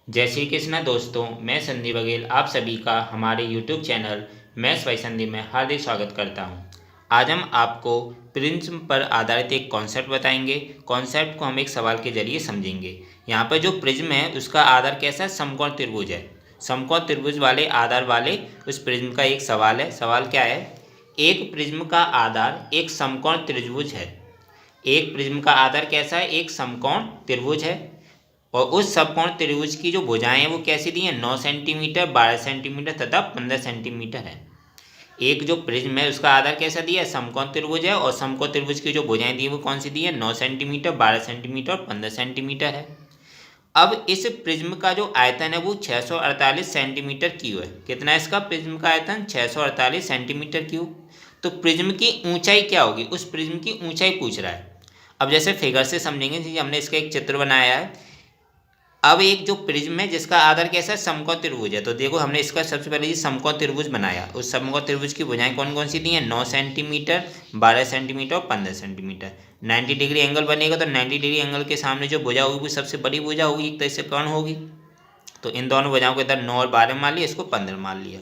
जय श्री कृष्ण दोस्तों, मैं संदीप बघेल आप सभी का हमारे YouTube channel maths by Sandeep में हार्दिक स्वागत करता हूं। आज हम आपको प्रिज्म पर आधारित एक कॉन्सेप्ट बताएंगे। कॉन्सेप्ट को हम एक सवाल के जरिए समझेंगे। यहाँ पर जो प्रिज्म है उसका आधार कैसा है? समकोण त्रिभुज है। समकोण त्रिभुज वाले आधार वाले उस प्रिज्म का एक सवाल है। सवाल क्या है? एक प्रिज्म का आधार एक समकोण त्रिभुज है। एक प्रिज्म का आधार कैसा है? एक समकोण त्रिभुज है और उस समकोण त्रिभुज की जो भुजाएं हैं वो कैसी दी हैं? 9 सेंटीमीटर, 12 सेंटीमीटर तथा 15 सेंटीमीटर है। एक जो प्रिज्म है उसका आधार कैसा दिया है? समकोण त्रिभुज है और समकोण त्रिभुज की जो भुजाएं दी है वो कौन सी दी है? 9 सेंटीमीटर, 12 सेंटीमीटर और 15 सेंटीमीटर है। अब इस प्रिज्म का जो आयतन है वो 648 सेंटीमीटर क्यूब है। कितना है इसका प्रिज्म का आयतन? 648 सेंटीमीटर क्यूब। तो प्रिज्म की ऊंचाई क्या होगी? उस प्रिज्म की ऊंचाई पूछ रहा है। अब जैसे फिगर से समझेंगे, जैसे हमने इसका एक चित्र बनाया है। अब एक जो प्रिज्म है जिसका आधार कैसा है? समकोण त्रिभुज है। तो देखो हमने इसका सबसे पहले ये समकोण त्रिभुज बनाया। उस समकोण त्रिभुज की भुजाएं कौन कौन सी दी हैं? 9 सेंटीमीटर, 12 सेंटीमीटर और 15 सेंटीमीटर। 90 डिग्री एंगल बनेगा तो 90 डिग्री एंगल के सामने जो भुजा होगी वो सबसे बड़ी भुजा होगी, एक तरह से कर्ण होगी। तो इन दोनों भुजाओं को इधर 9 और 12 मान लिया, इसको 15 मान लिया।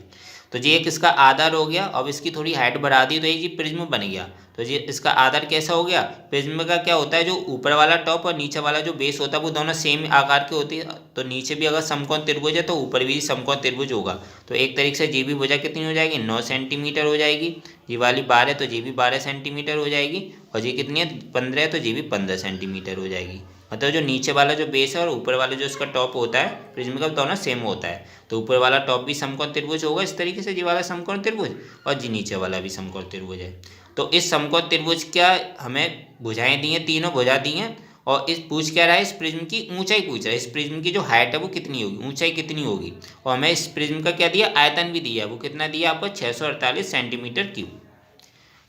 तो जी एक इसका आधार हो गया। अब इसकी थोड़ी हाइट बढ़ा दी तो ये जी प्रिज्म बन गया। तो जी इसका आधार कैसा हो गया? प्रिज्म का क्या होता है, जो ऊपर वाला टॉप और नीचे वाला जो बेस होता है वो दोनों सेम आकार के होते हैं। तो नीचे भी अगर समकोण त्रिभुज है तो ऊपर भी समकोण त्रिभुज होगा। तो एक तरीके से जी भी भुजा कितनी हो जाएगी? 9 सेंटीमीटर हो जाएगी। जी वाली 12 तो जी भी 12 सेंटीमीटर हो जाएगी और जी कितनी है? 15 है तो जी भी 15 सेंटीमीटर हो जाएगी। मतलब जो नीचे वाला जो बेस है और ऊपर वाला जो इसका टॉप होता है प्रिज्म का, दोनों सेम होता है। तो ऊपर वाला टॉप भी समकोण त्रिभुज होगा इस तरीके से, जी वाला समकोण त्रिभुज, और जी नीचे वाला भी समकोण त्रिभुज है। तो इस समकोण त्रिभुज क्या हमें भुजाएं दी हैं? तीनों भुजा दी हैं। और इस पूछ क्या रहा है? इस प्रिज्म की ऊंचाई पूछ रहा है। इस प्रिज्म की जो हाइट है वो कितनी होगी, ऊंचाई कितनी होगी। और हमें इस प्रिज्म का क्या दिया? आयतन भी दिया है। वो कितना दिया आपको? 648 सेंटीमीटर क्यूब।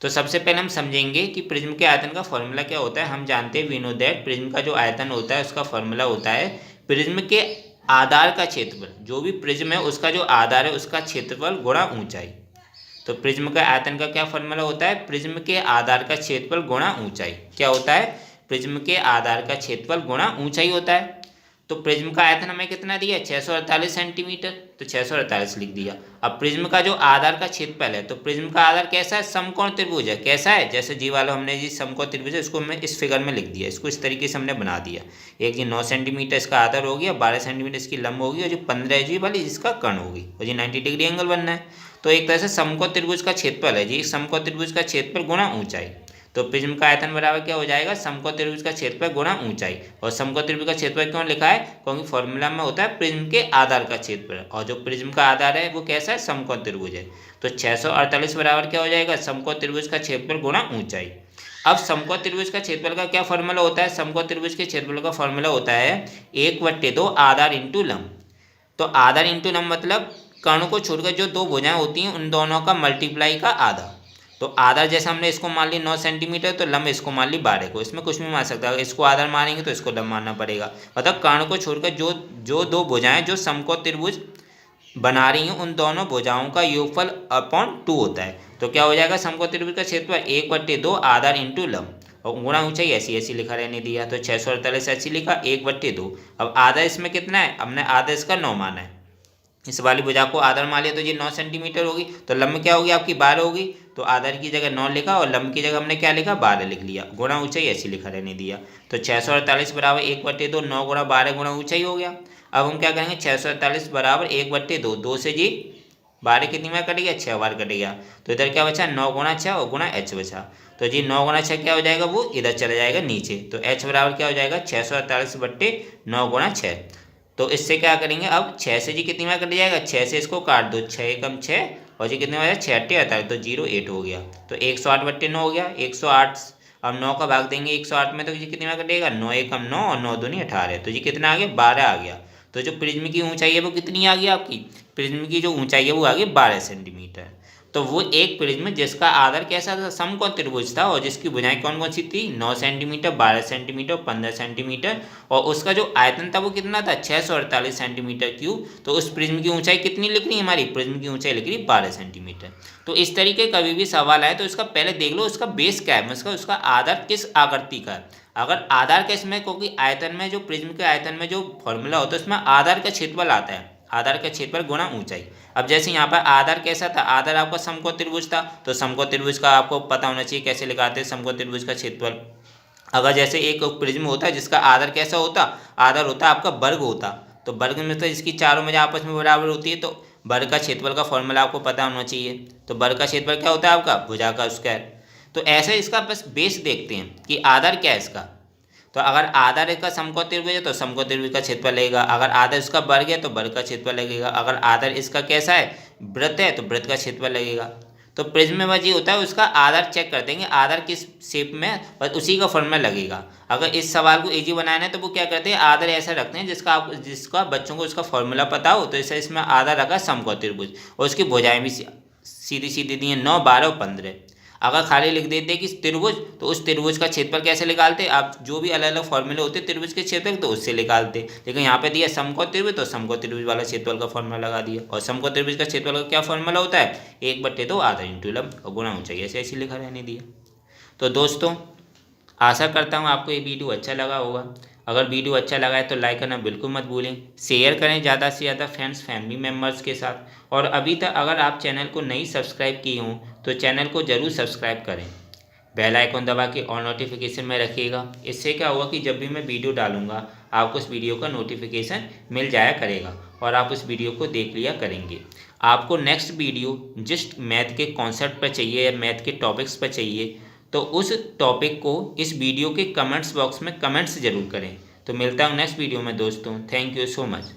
तो सबसे पहले हम समझेंगे कि प्रिज्म के आयतन का फॉर्मूला क्या होता है। हम जानते हैं, वी नो दैट, प्रिज्म का जो आयतन होता है उसका फॉर्मूला होता है प्रिज्म के आधार का क्षेत्रफल। जो भी प्रिज्म है उसका जो आधार है उसका क्षेत्रफल गुणा ऊंचाई। तो प्रिज्म का आयतन का क्या फॉर्मूला होता है? प्रिज्म के आधार का क्षेत्रफल गुणा ऊंचाई। क्या होता है? प्रिज्म के आधार का क्षेत्रफल गुणा ऊंचाई होता है। तो प्रिज्म का आयतन हमें कितना दिया है? 648 सेंटीमीटर। तो 648 लिख दिया। अब प्रिज्म का जो आधार का क्षेत्रफल है, तो प्रिज्म का आधार कैसा है? समकोण त्रिभुज है। कैसा है? जैसे जी वाला हमने जी समकोण त्रिभुज है, इसको हमने इस फिगर में लिख दिया। इसको इस तरीके से हमने बना दिया। एक जी 9 सेंटीमीटर इसका आधार हो गया, 12 सेंटीमीटर इसकी लंब होगी और जो 15 जी वाली इसका कर्ण होगी और जी 90 डिग्री एंगल बनना है। तो एक तरह से समकोण त्रिभुज का क्षेत्रफल है जी, समकोण त्रिभुज का क्षेत्रफल गुणा ऊंचाई। तो प्रिज्म का आयतन बराबर क्या हो जाएगा? समकोण त्रिभुज का क्षेत्रफल गुणा ऊंचाई। और समकोण त्रिभुज का क्षेत्रफल क्यों लिखा है? क्योंकि फॉर्मूला में होता है प्रिज्म के आधार का क्षेत्रफल, और जो प्रिज्म का आधार है वो कैसा है? समकोण त्रिभुज है। तो 648 बराबर क्या हो जाएगा? समकोण त्रिभुज का क्षेत्रफल गुणा ऊंचाई। अब समकोण त्रिभुज का क्षेत्रफल का क्या फॉर्मूला होता है? समकोण त्रिभुज के क्षेत्रफल का फॉर्मूला होता है 1/2 आधार इंटू लंब। तो आधार इंटू लंब मतलब कर्ण को छोड़कर जो दो भुजाएं होती हैं उन दोनों का मल्टीप्लाई का आधा। तो आधार जैसे हमने इसको मान ली 9 सेंटीमीटर, तो लंब इसको मान ली 12 को। इसमें कुछ भी मान सकता है, इसको आधार मानेंगे तो इसको लंब मानना पड़ेगा। मतलब कर्ण को छोड़कर जो जो दो भुजाएं जो समकोण त्रिभुज बना रही हैं उन दोनों भुजाओं का योगफल अपॉन 2 होता है। तो क्या हो जाएगा? समकोण त्रिभुज का क्षेत्रफल 1/2 आधार इंटू लंब और गुणा ऊंचाई ऐसी ऐसी लिखा रहने दिया। तो 648 ऐसी लिखा 1/2। अब आधा इसमें कितना है? हमने आधा इसका 9 माना है। इस वाली भुजा को आधार मान लिया तो ये 9 सेंटीमीटर होगी। तो लंब क्या होगी आपकी? 12 होगी। तो आधार की जगह 9 लिखा और लंब की जगह हमने क्या लिखा? 12 लिख लिया। गुणा ऊंचाई ऐसी लिखा रहने दिया। तो 648 बराबर 1/2, 9 गुणा 12 गुणा ऊंचाई हो गया। अब हम क्या करेंगे? 648 बराबर 1/2, 2 से जी 12 कितनी बार कट गया? 6 बार कट गया। तो इधर क्या बचा? 9 गुणा 6 और गुणा h बचा। तो जी 9 गुणा 6 क्या हो जाएगा? वो इधर चला जाएगा नीचे। तो h बराबर क्या हो जाएगा? 648/9 गुणा 6। तो इससे क्या करेंगे? अब 6 से जी कितनी बार कट जाएगा? 6 से इसको काट दो, 6 एकम 6 और जी कितने बार? 6×8 तो 08 हो गया। तो 108/9 हो गया। 108 अब 9 का भाग देंगे 108 में तो जी कितनी बार कटेगा? 9 एकम 9 और 9 दूनी 18। तो जी कितना आ गया? 12 आ गया। तो जो प्रिज्म की ऊंचाई है वो कितनी आ गई आपकी? प्रिज्म की जो ऊंचाई है वो आ गई 12 सेंटीमीटर। तो वो एक प्रिज्म जिसका आधार कैसा था? समकोण त्रिभुज था और जिसकी भुजाएं कौन कौन सी थी? 9 सेंटीमीटर, 12 सेंटीमीटर, 15 सेंटीमीटर। और उसका जो आयतन था वो कितना था? 648 सेंटीमीटर क्यूब। तो उस प्रिज्म की ऊंचाई कितनी लिख रही? हमारी प्रिज्म की ऊंचाई लिख रही 12 सेंटीमीटर। तो इस तरीके कभी भी सवाल आए तो इसका पहले देख लो उसका बेस क्या है, मतलब उसका आधार किस आकृति का है। अगर आधार केस में, क्योंकि आयतन में जो प्रिज्म के आयतन में जो फॉर्मूला होता है उसमें आधार का क्षेत्रफल आता है, आधार का क्षेत्रफल गुणा ऊंचाई। अब जैसे यहाँ पर आधार कैसा था, आधार आपका समकोण त्रिभुज था, तो समकोण त्रिभुज का आपको पता होना चाहिए कैसे लिखाते हैं समकोण त्रिभुज का क्षेत्रफल। अगर जैसे एक प्रिज्म होता है जिसका आधार कैसा होता, आधार होता आपका वर्ग होता, तो वर्ग में तो इसकी चारों में आपस में बराबर होती है, तो वर्ग का क्षेत्रफल का फॉर्मूला आपको पता होना चाहिए। तो वर्ग का क्षेत्रफल क्या होता है आपका, भुजा का स्क्वायर। तो ऐसे इसका बस बेस देखते हैं कि आधार क्या है इसका। तो अगर आधार इसका समकोण त्रिभुज है तो समकोण त्रिभुज का क्षेत्रफल लगेगा, अगर आधार इसका वर्ग है तो वर्ग का क्षेत्रफल लगेगा, अगर आधार इसका कैसा है, वृत्त है, तो वृत्त का क्षेत्रफल लगेगा। तो प्रिज्म में बस ये होता है उसका आधार चेक कर देंगे, आधार किस शेप में, बस उसी का फॉर्मूला लगेगा। अगर इस सवाल को इजी बनाना है तो वो क्या करते हैं, आधार ऐसा रखते हैं जिसका बच्चों को उसका फॉर्मूला पता हो। तो ऐसे इसमें आधार रखा समकोण त्रिभुज और उसकी भुजाएं भी सीधी सीधी दी हैं 9, 12 और 15। अगर खाली लिख देते कि त्रिभुज, तो उस त्रिभुज का क्षेत्रफल कैसे निकालते, आप जो भी अलग अलग फॉर्मूले होते त्रिभुज के क्षेत्रफल तो उससे निकालते। लेकिन यहाँ पे दिया समकोण त्रिभुज, तो समकोण त्रिभुज वाला क्षेत्रफल का फॉर्मूला लगा दिया। और समकोण त्रिभुज का क्षेत्रफल का क्या फॉर्मूला होता है, 1/2 आधा इंटू लंब और गुणा ऊंचाई, ऐसे ऐसे लिखा रहने दिया। तो दोस्तों आशा करता हूँ आपको ये वीडियो अच्छा लगा होगा। अगर वीडियो अच्छा लगा है तो लाइक करना बिल्कुल मत भूलें, शेयर करें ज़्यादा से ज़्यादा फ्रेंड्स फैमिली मेम्बर्स के साथ। और अभी तक अगर आप चैनल को नहीं सब्सक्राइब किए हों तो चैनल को ज़रूर सब्सक्राइब करें, बेल आइकन दबा के और नोटिफिकेशन में रखिएगा। इससे क्या होगा कि जब भी मैं वीडियो डालूंगा आपको उस वीडियो का नोटिफिकेशन मिल जाया करेगा और आप उस वीडियो को देख लिया करेंगे। आपको नेक्स्ट वीडियो जिस मैथ के कॉन्सेप्ट पर चाहिए या मैथ के टॉपिक्स पर चाहिए तो उस टॉपिक को इस वीडियो के कमेंट्स बॉक्स में कमेंट्स ज़रूर करें। तो मिलता हूँ नेक्स्ट वीडियो में दोस्तों, थैंक यू सो मच।